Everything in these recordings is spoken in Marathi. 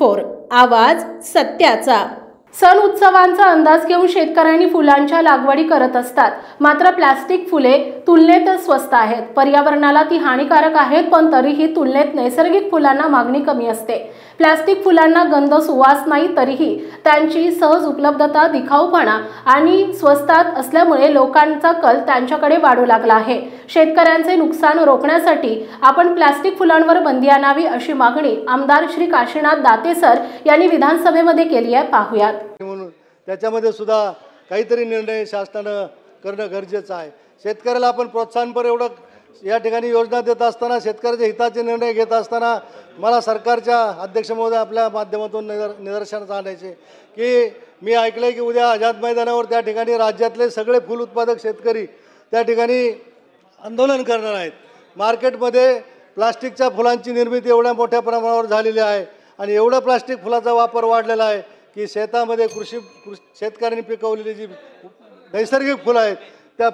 24 आवाज सत्याचा। सण उत्सवांचा अंदाज घेऊन शेतकऱ्यांनी फुलांच्या लागवडी करत असतात, मात्र प्लास्टिक फुले तुलनेत स्वस्त आहेत। पर्यावरणाला ती हानिकारक आहेत, पण तरीही तुलनेत नैसर्गिक फुलांना मागणी कमी असते। प्लास्टिक फुलांना गंध सुवास नाही, तरीही त्यांची सहज उपलब्धता, दिखाऊपणा आणि स्वस्तात असल्यामुळे लोकांचा कल त्यांच्याकडे वाढू लागला आहे। शेतकऱ्यांचे नुकसान रोखण्यासाठी आपण प्लास्टिक फुलांवर बंदी आणावी अशी मागणी आमदार श्री काशीनाथ दाते सर यांनी विधानसभेमध्ये केली आहे। पाहूयात। म्हणून त्याच्यामध्ये सुद्धा काहीतरी निर्णय शासनानं करणं गरजेचं आहे। शेतकऱ्याला आपण प्रोत्साहनपर एवढं या ठिकाणी योजना देत असताना, शेतकऱ्याच्या हिताचे निर्णय घेत असताना मला सरकारच्या अध्यक्ष महोदय आपल्या माध्यमातून निदर्शनास आणायचे की मी ऐकलंय की उद्या आझाद मैदानावर त्या ठिकाणी राज्यातले सगळे फूल उत्पादक शेतकरी त्या ठिकाणी आंदोलन करणार आहेत। मार्केटमध्ये प्लास्टिकच्या फुलांची निर्मिती एवढ्या मोठ्या प्रमाणावर झालेली आहे आणि एवढा प्लास्टिक फुलाचा वापर वाढलेला आहे की शेतामध्ये शेतकऱ्यांनी पिकवलेली जी नैसर्गिक फुलं आहेत त्या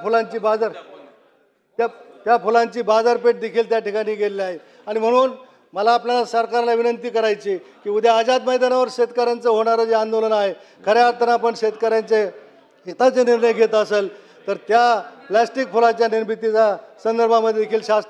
फुलांची बाजारपेठ देखील त्या ठिकाणी गेलेली आहे। आणि म्हणून मला आपल्याला सरकारला विनंती करायची की उद्या आझाद मैदानावर शेतकऱ्यांचं होणारं जे आंदोलन आहे, खऱ्या अर्थानं आपण शेतकऱ्यांचे हिताचे निर्णय घेत असेल तर त्या प्लास्टिक फुलाच्या निर्मितीच्या संदर्भामध्ये देखील शासन